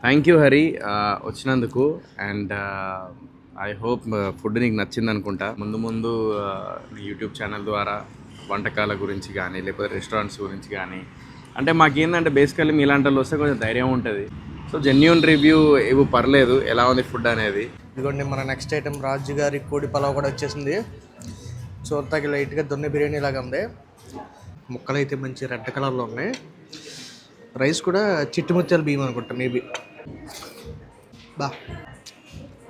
Thank you Hari వచ్చినందుకు. And I hope food నీకు నచ్చింది అనుకుంటా. ముందు ముందు నీ యూట్యూబ్ ఛానల్ ద్వారా వంటకాల గురించి కానీ లేకపోతే రెస్టారెంట్స్ గురించి కానీ, అంటే మాకేందంటే బేసికల్లీ మీలాంటి వాళ్ళు వస్తే కొంచెం ధైర్యం ఉంటుంది. సో జెన్యూన్ రివ్యూ ఇవ్వు, పర్లేదు ఎలా ఉంది ఫుడ్ అనేది. ఇదిగోండి మన నెక్స్ట్ ఐటెం రాజు గారి కోడి పలావ్ కూడా వచ్చేసింది. చూడటానికి లైట్గా దొన్నె బిర్యానీ లాగా ఉంది. ముక్కలు అయితే మంచి రెడ్ కలర్లో ఉన్నాయి. రైస్ కూడా చిట్టుముత్యాల బియ్యం అనుకుంటా మేబీ.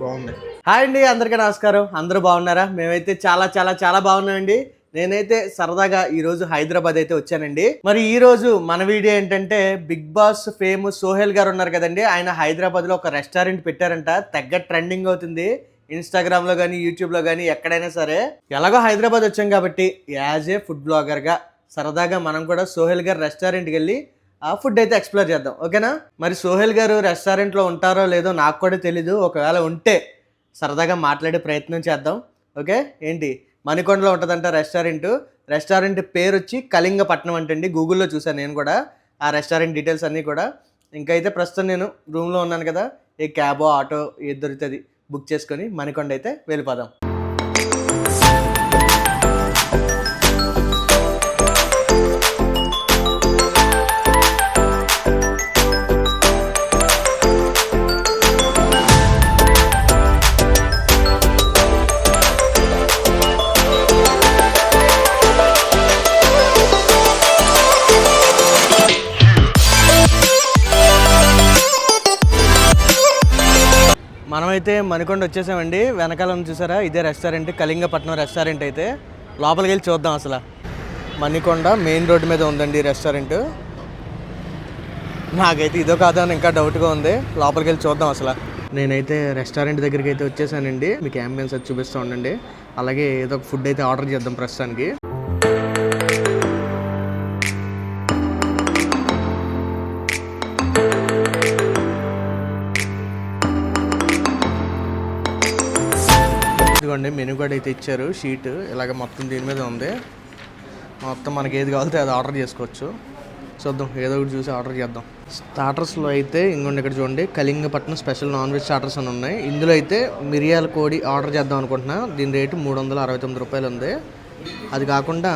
బాగుంది. హాయ్ అండి, అందరికీ నమస్కారం. అందరూ బాగున్నారా? మేమైతే చాలా చాలా చాలా బాగున్నామండి. నేనైతే సరదాగా ఈరోజు హైదరాబాద్ అయితే వచ్చానండి. మరి ఈ రోజు మన వీడియో ఏంటంటే, బిగ్ బాస్ ఫేమ్ సోహెల్ గారు ఉన్నారు కదండి, ఆయన హైదరాబాద్లో ఒక రెస్టారెంట్ పెట్టారంట. తెగ ట్రెండింగ్ అవుతుంది ఇన్స్టాగ్రామ్లో కానీ యూట్యూబ్లో కానీ ఎక్కడైనా సరే. ఎలాగో హైదరాబాద్ వచ్చాం కాబట్టి యాజ్ ఏ ఫుడ్ బ్లాగర్గా సరదాగా మనం కూడా సోహెల్ గారు రెస్టారెంట్కి వెళ్ళి ఆ ఫుడ్ అయితే ఎక్స్ప్లోర్ చేద్దాం, ఓకేనా? మరి సోహెల్ గారు రెస్టారెంట్లో ఉంటారో లేదో నాకు కూడా తెలీదు. ఒకవేళ ఉంటే సరదాగా మాట్లాడే ప్రయత్నం చేద్దాం, ఓకే? ఏంటి, మణికొండలో ఉంటుందంట రెస్టారెంట్ పేరు వచ్చి కళింగపట్నం అంటండి. గూగుల్లో చూసాను నేను కూడా ఆ రెస్టారెంట్ డీటెయిల్స్ అన్నీ కూడా. ఇంకైతే ప్రస్తుతం నేను రూమ్లో ఉన్నాను కదా, ఏ క్యాబో ఆటో ఏది దొరుకుతుంది బుక్ చేసుకొని మణికొండ అయితే వెళ్ళిపోదాం. మనమైతే మణికొండ వచ్చేసామండి. వెనకాలం చూసారా, ఇదే రెస్టారెంట్, కళింగపట్నం రెస్టారెంట్. అయితే లోపలికి వెళ్ళి చూద్దాం. అసలు మణికొండ మెయిన్ రోడ్డు మీద ఉందండి రెస్టారెంట్. నాకైతే ఇదో కాదో అని ఇంకా డౌట్గా ఉంది. లోపలికి వెళ్ళి చూద్దాం అసలు. నేనైతే రెస్టారెంట్ దగ్గరికి అయితే వచ్చేసానండి. మీకు అంబియన్స్ అది చూపిస్తూ ఉండండి. అలాగే ఏదో ఒక ఫుడ్ అయితే ఆర్డర్ చేద్దాం ప్రస్తుతానికి. ఇదిగోండి మెనూ కూడా అయితే ఇచ్చారు, షీట్ ఇలాగ మొత్తం దీని మీద ఉంది. మొత్తం మనకి ఏది కావాలితే అది ఆర్డర్ చేసుకోవచ్చు. చూద్దాం, ఏదో ఒకటి చూసి ఆర్డర్ చేద్దాం. స్టార్టర్స్లో అయితే ఇంకొండి ఇక్కడ చూడండి, Kalingapatnam special non veg starters అని ఉన్నాయి. ఇందులో అయితే మిరియాల కోడి ఆర్డర్ చేద్దాం అనుకుంటున్నా. దీని రేటు 369 రూపాయలు ఉంది. అది కాకుండా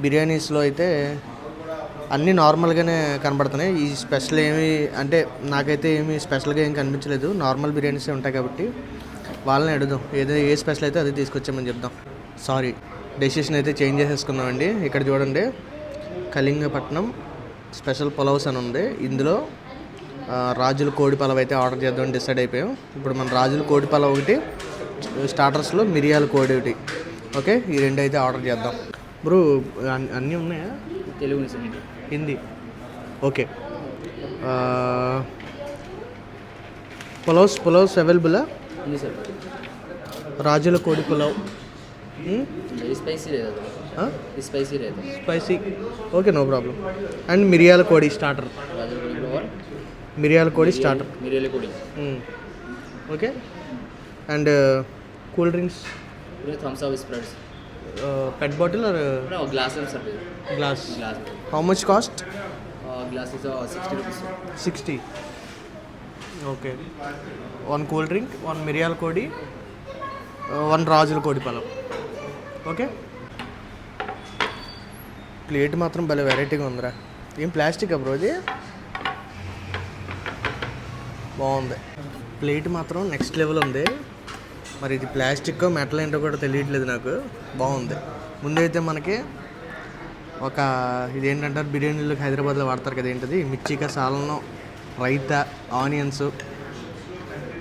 బిర్యానీస్లో అయితే అన్నీ నార్మల్గానే కనబడుతున్నాయి. ఈ స్పెషల్ ఏమి అంటే నాకైతే ఏమి స్పెషల్గా ఏం కనిపించలేదు. నార్మల్ బిర్యానీసే ఉంటాయి కాబట్టి వాళ్ళని అడుగుదాం, ఏ స్పెషల్ అయితే అది తీసుకొచ్చామని చెప్దాం. సారీ, డెసిషన్ అయితే చేంజ్ చేసేసుకున్నామండి. ఇక్కడ చూడండి, కళింగపట్నం స్పెషల్ పులావ్స్ అని ఉంది. ఇందులో రాజుల కోడి పలావ్ అయితే ఆర్డర్ చేద్దామని డిసైడ్ అయిపోయాం. ఇప్పుడు మన రాజుల కోడి పలావ్ ఒకటి, స్టార్టర్స్లో మిరియాల కోడి ఒకటి, ఓకే? ఈ రెండు అయితే ఆర్డర్ చేద్దాం. బ్రో అన్నీ ఉన్నాయా? తెలుగు, హిందీ, ఓకే. పులావ్స్ అవైలబులా? రాజుల కోడి pulao spicy, okay, no problem. And మిరియాల కోడి starter, okay. And cool drinks, pet bottle or glass? How much cost? Glass is 60 rupees. 60, okay. 1 cool drink, 1 మిరియాల కోడి, 1 రాజుల కోడి పలావ్, ఓకే. ప్లేట్ మాత్రం భలే వెరైటీగా ఉందిరా. ఏం ప్లాస్టిక్ బ్రో ఇది? బాగుంది. ప్లేట్ మాత్రం నెక్స్ట్ లెవెల్ ఉంది. మరి ఇది ప్లాస్టిక్ మెటల్ ఏంటో కూడా తెలియట్లేదు నాకు. బాగుంది. ముందైతే మనకి ఒక ఇదేంటంటారు, బిర్యానీలోకి హైదరాబాద్లో వాడతారు కదా, ఏంటది, మిర్చిక సాలనం, రైతా, ఆనియన్స్,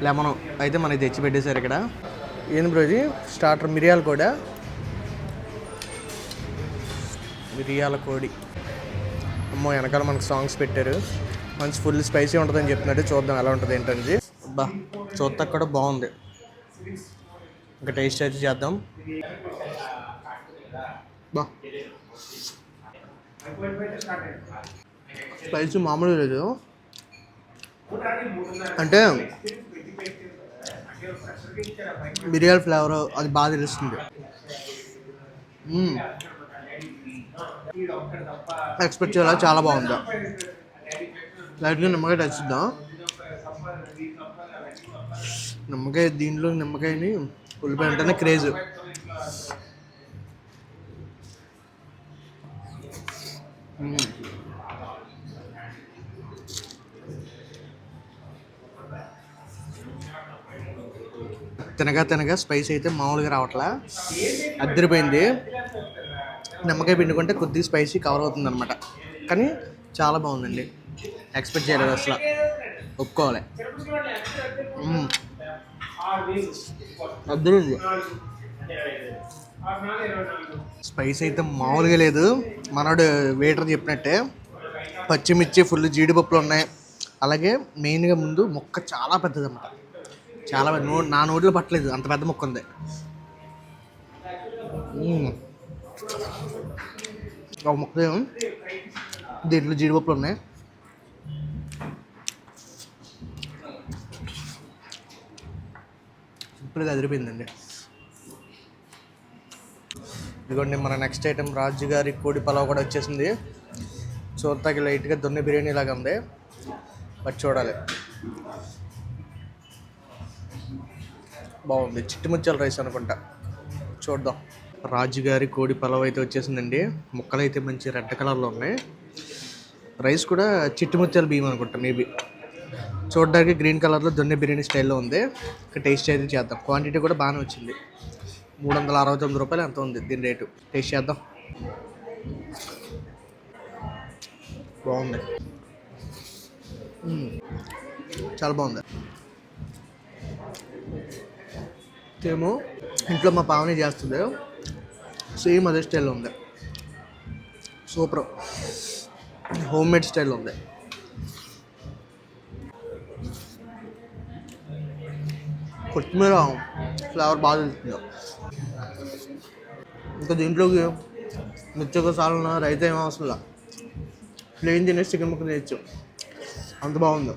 లెమన్ అయితే మనకి తెచ్చి పెట్టేశారు ఇక్కడ. ఏంది బ్రో ఇది? స్టార్టర్ మిరియాల కోడి. అమ్మో, వెనకాల మనకు సాంగ్స్ పెట్టారు. మంచి ఫుల్ స్పైసీ ఉంటుందని చెప్తున్నాడు. చూద్దాం ఎలా ఉంటుంది ఏంటనేది. చూస్తా కూడా బాగుంది. ఇంకా టేస్ట్ అయితే చేద్దాం. స్పైసీ మామూలు లేదు. అంటే మిరియాల ఫ్లేవర్ అది బాగా తెలుస్తుంది. ఎక్స్పెక్ట్ చేయాలి, చాలా బాగుంది. లైట్గా నిమ్మకాయ టచ్ ఇద్దాం. నిమ్మకాయ దీంట్లో నిమ్మకాయని ఉల్లిపాయ అంటేనే క్రేజ్. తినగా తినగా స్పైస్ అయితే మామూలుగా రావట్లా, అద్దరిపోయింది. నిమ్మకాయ పిండుకుంటే కొద్దిగా స్పైసీ కవర్ అవుతుంది అనమాట, కానీ చాలా బాగుందండి. ఎక్స్పెక్ట్ చేయలేదు అసలు, ఒప్పుకోవాలి. అద్దరింది. స్పైస్ అయితే మామూలుగా లేదు. మనోడు వెయిటర్ చెప్పినట్టే పచ్చిమిర్చి ఫుల్ జీడిపప్పులు ఉన్నాయి. అలాగే మెయిన్గా ముందు ముక్క చాలా పెద్దది అన్నమాట, చాలా పెద్ద. నా నోట్లో పట్టలేదు, అంత పెద్ద ముక్క ఉంది. ఒక ముక్క దీంట్లో జీడిపప్పులు ఉన్నాయి. సింపుల్గా అదిరిపోయిందండి. ఇదిగోండి మన నెక్స్ట్ ఐటెం రాజు గారి కోడి పలావ్ కూడా వచ్చేసింది. చూడటానికి లైట్గా దొన్నె బిర్యానీ లాగా ఉంది, బట్ చూడాలి. బాగుంది, చిట్టుముచ్చాల రైస్ అనుకుంటా, చూద్దాం. రాజుగారి కోడి పలావ్ అయితే వచ్చేసిందండి. ముక్కలు అయితే మంచి రెడ్ కలర్లో ఉన్నాయి. రైస్ కూడా చిట్టుముచ్చాల బియ్యం అనుకుంటా, మేబీ. చూడడానికి గ్రీన్ కలర్లో దొన్నె బిర్యానీ స్టైల్లో ఉంది. ఇక టేస్ట్ అయితే చేద్దాం. క్వాంటిటీ కూడా బాగానే వచ్చింది. 369 రూపాయలు ఎంత ఉంది దీని రేటు. టేస్ట్ చేద్దాం. బాగుంది, చాలా బాగుంది. ఏమో ఇంట్లో మా పావని చేస్తుంది, సేమ్ అదే స్టైల్లో ఉంది. సూపర్, హోమ్ మేడ్ స్టైల్లో ఉంది. కొత్తిమీర ఫ్లేవర్ బాగా తెలుస్తుంది. ఇంకా దీంట్లోకి మిర్చిగా సాలన రైతా ఏం అవసరం లేదు, ప్లెయిన్ తినేసి చికెన్ ముక్క తినచ్చు, అంత బాగుంది.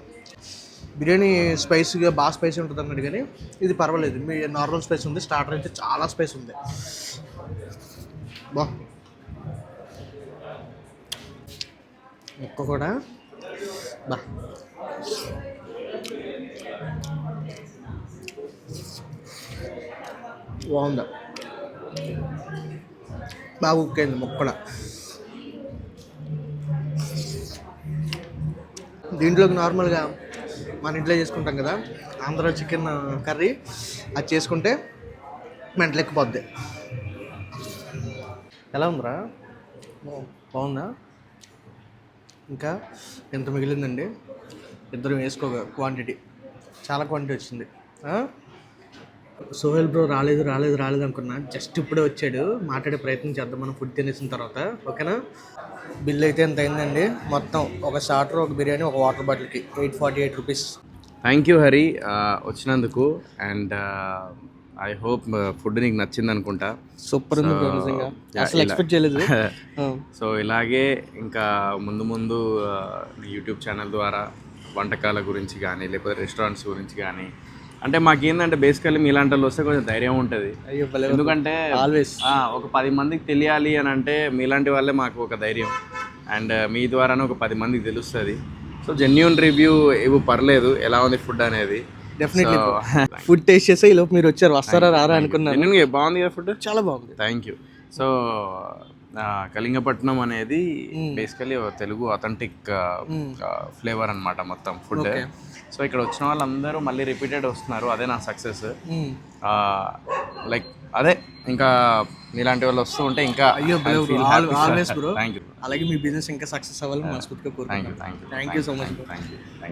బిర్యానీ స్పైసీగా బాగా స్పైసీ ఉంటుంది అన్నట్టు, కానీ ఇది పర్వాలేదు. మీ నార్మల్ స్పైస్ ఉంది. స్టార్టర్ అయితే చాలా స్పైస్ ఉంది. బా ముక్క కూడా బా బాగుంది, బాగా కుక్ అయింది ముక్క కూడా. దీంట్లోకి నార్మల్గా మన ఇంట్లో చేసుకుంటాం కదా ఆంధ్ర చికెన్ కర్రీ, అది చేసుకుంటే మెంటలెక్కిపోద్ది. ఎలా ఉందిరా? బాగుందా? ఇంకా ఎంత మిగిలిందండి, ఇద్దరు వేసుకోగా. క్వాంటిటీ చాలా క్వాంటిటీ వచ్చింది. సోహెల్ బ్రో రాలేదు అనుకున్నా, జస్ట్ ఇప్పుడే వచ్చాడు. మాట్లాడే ప్రయత్నం చేద్దాం మనం ఫుడ్ తినేసిన తర్వాత, ఓకేనా? బిల్ అయితే ఎంత అయిందండి మొత్తం? ఒక స్టార్టర్, ఒక బిర్యానీ, ఒక వాటర్ బాటిల్కి 848 రూపీస్. థ్యాంక్ యూ హరి వచ్చినందుకు. అండ్ ఐ హోప్ ఫుడ్ నీకు నచ్చింది అనుకుంటా. సూపర్ ఉంది, అసలు ఎక్స్పెక్ట్ చేయలేదు. సో ఇలాగే ఇంకా ముందు యూట్యూబ్ ఛానల్ ద్వారా వంటకాల గురించి కానీ లేకపోతే రెస్టారెంట్స్ గురించి కానీ, అంటే మాకేందంటే బేసికల్లీ మీలాంటి వాళ్ళు వస్తే కొంచెం ధైర్యం ఉంటుంది. ఎందుకంటే ఆల్వేస్ ఒక 10 మందికి తెలియాలి అని అంటే మీలాంటి వాళ్ళే మాకు ఒక ధైర్యం. అండ్ మీ ద్వారానే ఒక 10 మందికి తెలుస్తుంది. సో జెన్యూన్ రివ్యూ ఇవి పర్లేదు, ఎలా ఉంది ఫుడ్ అనేది. డెఫినెట్లీ ఫుడ్ టేస్ట్ చేస్తే ఈ లోపు మీరు వచ్చారు, వస్తారా రారా అనుకున్నాను. బాగుంది కదా ఫుడ్, చాలా బాగుంది. Thank you. సో కళింగపట్నం అనేది బేసికలీ తెలుగు అథెంటిక్ ఫ్లేవర్ అన్నమాట మొత్తం ఫుడ్. సో ఇక్కడ వచ్చిన వాళ్ళందరూ మళ్ళీ రిపీటెడ్ వస్తున్నారు, అదే నా సక్సెస్. లైక్ అదే ఇంకా మీలాంటి వాళ్ళు వస్తూ ఉంటే ఇంకా ఆల్వేస్ బ్రో. Thank you. అలాగే మీ బిజినెస్ ఇంకా సక్సెస్ అవ్వాలని మనస్ఫూర్తిగా కోరుకుంటున్నాను. Thank you so much.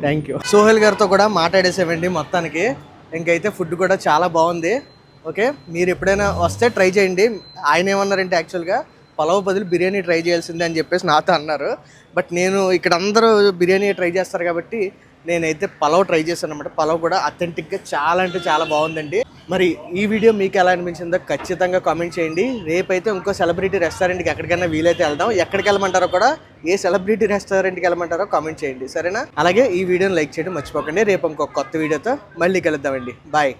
Thank you. Sohel గారితో కూడా మాట్లాడేసేవండి మొత్తానికి. ఇంకైతే ఫుడ్ కూడా చాలా బాగుంది. ఓకే, మీరు ఎప్పుడైనా వస్తే ట్రై చేయండి. ఆయన ఏమన్నారంటే యాక్చువల్గా పలావ్ బదులు బిర్యానీ ట్రై చేయాల్సిందే అని చెప్పేసి నాతో అన్నారు. బట్ నేను ఇక్కడ అందరూ బిర్యానీ ట్రై చేస్తారు కాబట్టి నేనైతే పలావ్ ట్రై చేశాను అనమాట. పలావ్ కూడా అథెంటిక్గా చాలా అంటే చాలా బాగుందండి. మరి ఈ వీడియో మీకు ఎలా అనిపించిందో ఖచ్చితంగా కామెంట్ చేయండి. రేపైతే ఇంకో సెలబ్రిటీ రెస్టారెంట్కి ఎక్కడికైనా వీలైతే వెళ్దాం. ఎక్కడికి వెళ్ళమంటారో కూడా, ఏ సెలబ్రిటీ రెస్టారెంట్కి వెళ్ళమంటారో కామెంట్ చేయండి, సరేనా? అలాగే ఈ వీడియోని లైక్ చేయడం మర్చిపోకండి. రేపు ఇంకో కొత్త వీడియోతో మళ్ళీ కలుద్దామండి. బాయ్.